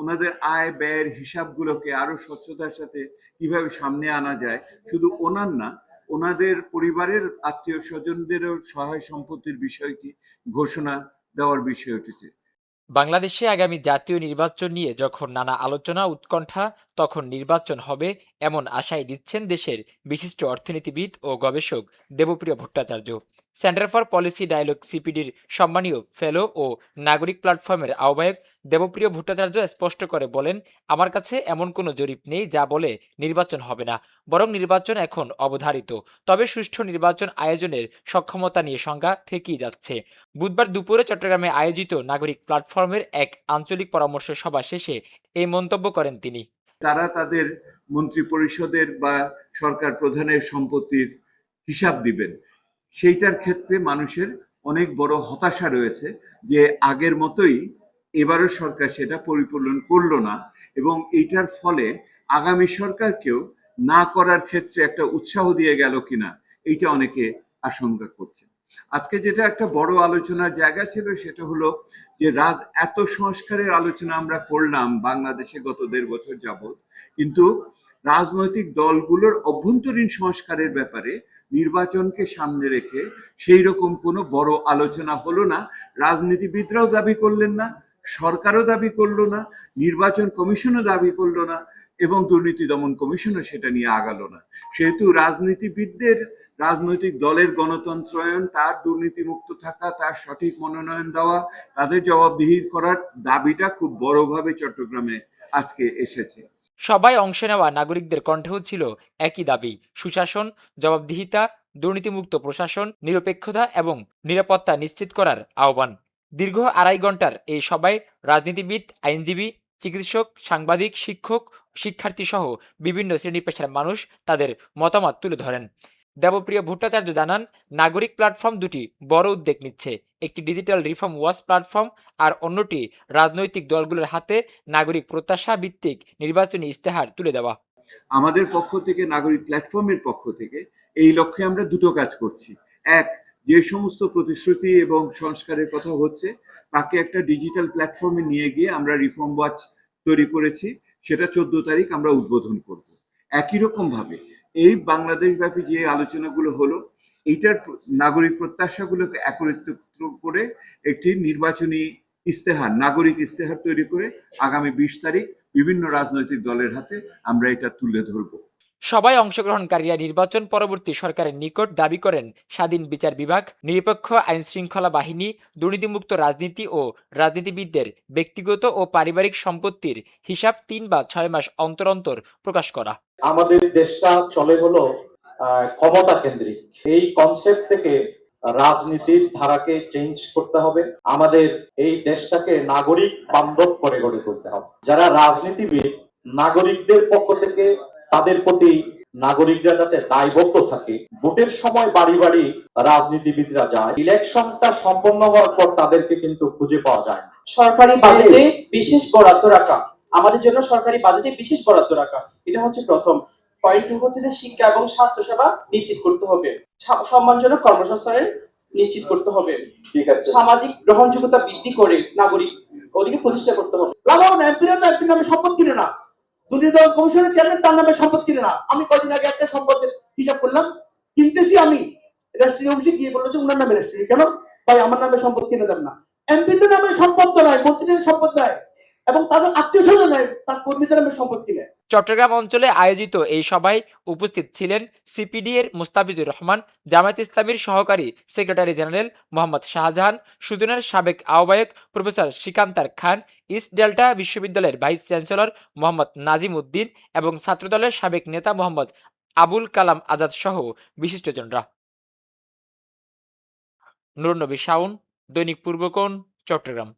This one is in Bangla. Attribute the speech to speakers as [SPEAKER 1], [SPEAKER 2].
[SPEAKER 1] ওনাদের আয় ব্যয়ের হিসাবগুলোকে আরো স্বচ্ছতার সাথে কিভাবে সামনে আনা যায়, শুধু ওনার না, ওনাদের পরিবারের আত্মীয় স্বজনদেরও সহায় সম্পত্তির বিষয়টি ঘোষণা দেওয়ার বিষয় উঠেছে।
[SPEAKER 2] বাংলাদেশে আগামী জাতীয় নির্বাচন নিয়ে যখন নানা আলোচনা উৎকণ্ঠা, তখন নির্বাচন হবে এমন আশাই দিচ্ছেন দেশের বিশিষ্ট অর্থনীতিবিদ ও গবেষক Debapriya Bhattacharya. Centre for policy dialogue সিপিডির সম্মানীয় ফেলো ও নাগরিক প্ল্যাটফর্মের আহ্বায়ক দেবপ্রিয় ভট্টাচার্য স্পষ্ট করে বলেন, আমার কাছে এমন কোনো জরিপ নেই যা বলে নির্বাচন হবে না, বরং নির্বাচন এখন অবধারিত। তবে সুষ্ঠু নির্বাচন আয়োজনের সক্ষমতা নিয়ে সংজ্ঞা থেকেই যাচ্ছে। বুধবার দুপুরে চট্টগ্রামে আয়োজিত নাগরিক প্ল্যাটফর্মের এক আঞ্চলিক পরামর্শ সভা শেষে এই মন্তব্য করেন তিনি।
[SPEAKER 1] তারা তাদের মন্ত্রী পরিষদের বা সরকার প্রধানের সম্পত্তির হিসাব দিবেন, সেইটার ক্ষেত্রে মানুষের অনেক বড় হতাশা রয়েছে যে আগের মতোই এবারও সরকার সেটা পরিপূরণ করলো না, এবং এইটার ফলে আগামী সরকারকেও না করার ক্ষেত্রে একটা উৎসাহ দিয়ে গেল কিনা, এইটা অনেকে আশঙ্কা করছে। আজকে যেটা একটা বড় আলোচনার জায়গা ছিল সেটা হলো যে এত সংস্কারের আলোচনা আমরা করলাম বাংলাদেশে গত ১.৫ বছর যাবৎ, কিন্তু রাজনৈতিক দলগুলোর অভ্যন্তরীণ সংস্কারের ব্যাপারে নির্বাচনকে সামনে রেখে সেই রকম কোনো বড় আলোচনা হলো না। রাজনীতিবিদরাও দাবি করলেন না, সরকারও দাবি করলো না, নির্বাচন কমিশনও দাবি করলো না, এবং দুর্নীতি দমন কমিশনও সেটা নিয়ে আগালো না। সেহেতু রাজনীতিবিদদের, রাজনৈতিক দলের গণতন্ত্রায়ন, তার দুর্নীতিমুক্ত থাকা, তার সঠিক মনোনয়ন দেওয়া, তাদের জবাবদিহি করার দাবিটা খুব বড়ভাবে চট্টগ্রামে আজকে এসেছে।
[SPEAKER 2] সবাই অংশ নেওয়া নাগরিকদের কণ্ঠেও ছিল একই দাবি, সুশাসন, জবাবদিহিতা, দুর্নীতিমুক্ত প্রশাসন, নিরপেক্ষতা এবং নিরাপত্তা নিশ্চিত করার আহ্বান। দীর্ঘ ২.৫ ঘন্টার এই সভায় রাজনীতিবিদ, আইনজীবী, চিকিৎসক, সাংবাদিক, শিক্ষক, শিক্ষার্থী সহ বিভিন্ন শ্রেণী পেশার মানুষ তাদের মতামত তুলে ধরেন। দেবপ্রিয় ভট্টাচার্য জানান, নাগরিক প্ল্যাটফর্ম দুটি বড় উদ্যোগ নিচ্ছে। একটি ডিজিটাল রিফর্ম ওয়াচ প্ল্যাটফর্ম, আর অন্যটি রাজনৈতিক দলগুলোর হাতে নাগরিক প্রত্যাশা ভিত্তিক নির্বাচনী ইস্তেহার তুলে দেওয়া।
[SPEAKER 1] আমাদের পক্ষ থেকে, নাগরিক প্ল্যাটফর্মের পক্ষ থেকে এই লক্ষ্যে আমরা দুটো কাজ করছি। এক, যে সমস্ত প্রতিশ্রুতি এবং সংস্কারের কথা হচ্ছে তাকে একটা ডিজিটাল প্ল্যাটফর্মে নিয়ে গিয়ে আমরা রিফর্ম ওয়াচ তৈরি করেছি, সেটা ১৪ তারিখ আমরা উদ্বোধন করব। একই রকম ভাবে এই বাংলাদেশ ব্যাপী যে আলোচনাগুলো হলো, এইটার নাগরিক প্রত্যাশাগুলোকে একত্রিত করে একটি নির্বাচনী ইস্তেহার, নাগরিক ইস্তেহার তৈরি করে আগামী ২০ তারিখ বিভিন্ন রাজনৈতিক দলের হাতে আমরা এটা তুলে ধরব।
[SPEAKER 2] সবাই অংশগ্রহণকারীরা নির্বাচন পরবর্তী সরকারের নিকট দাবি করেন স্বাধীন বিচার বিভাগ, নিরপেক্ষ আইন শৃঙ্খলা বাহিনী, দুর্নীতিমুক্ত রাজনীতি ও রাজনীতিবিদদের ব্যক্তিগত ও পারিবারিক সম্পত্তির হিসাব ৩ বা ৬ মাস অন্তর অন্তর প্রকাশ করা।
[SPEAKER 3] আমাদের দেশটা চলে হলো ক্ষমতা কেন্দ্রিক। এই কনসেপ্ট থেকে রাজনীতির ধারাকে চেঞ্জ করতে হবে। আমাদের এই দেশটাকে নাগরিক বান্ধব করে গড়ে তুলতে হবে। যারা রাজনীতিবিদ, নাগরিকদের পক্ষ থেকে তাদের প্রতি নাগরিকরা যাতে দায়বদ্ধ থাকে, ভোটের সময় বাড়ি বাড়ি রাজনীতিবিদরা যায়, ইলেকশনটা সম্পন্ন হওয়ার পর তাদেরকে কিন্তু খুঁজে পাওয়া যায় না।
[SPEAKER 4] সরকারি বাজেটে বিশেষ বরাদ্দ রাখা, আমাদের জন্য সরকারি বাজেটে বিশেষ বরাদ্দ রাখা, এটা হচ্ছে প্রথম পয়েন্ট। টু হচ্ছে যে শিক্ষা এবং স্বাস্থ্য সেবা নিশ্চিত করতে হবে, সম্মানজনক কর্মসংস্থানের নিশ্চিত করতে হবে, ঠিক আছে, সামাজিক গ্রহণযোগ্যতা বৃদ্ধি করে নাগরিক অধিকার প্রতিষ্ঠা করতে হবে। লাগান এমপিরা তো এমপির নামে সম্পদ কিনে না, দুর্নীতি দমন কমিশনের চেয়ারম্যান তার নামে সম্পদ কিনে না। আমি কদিন আগে একটা সম্পদের হিসাব করলাম, কিনতেছি আমি, রেজিস্ট্রি অফিসে গিয়ে বললো যে উনার নামে রেজিস্ট্রি, কেন ভাই আমার নামে সম্পদ কিনে দেন না। এমপিদের নামে সম্পদ তো নয়, মন্ত্রীদের সম্পদ নয়, এবং তাদের আত্মীয় স্বজন নয়, তার কর্মীদের নামে সম্পদ কিনে।
[SPEAKER 2] চট্টগ্রাম অঞ্চলে আয়োজিত এই সভায় উপস্থিত ছিলেন সিপিডি এর মুস্তাফিজুর রহমান, জামায়াত ইসলামীর সহকারী সেক্রেটারি জেনারেল মোহাম্মদ শাহজাহান, সুজনের সাবেক আহ্বায়ক প্রফেসর শ্রীকান্তার খান, ইস্ট ডেল্টা বিশ্ববিদ্যালয়ের ভাইস চ্যান্সেলর মোহাম্মদ নাজিম উদ্দিন এবং ছাত্রদলের সাবেক নেতা মোহাম্মদ আবুল কালাম আজাদ সহ বিশিষ্টজনরা। নুরুন্নবী শাওন, দৈনিক পূর্বকোণ, চট্টগ্রাম।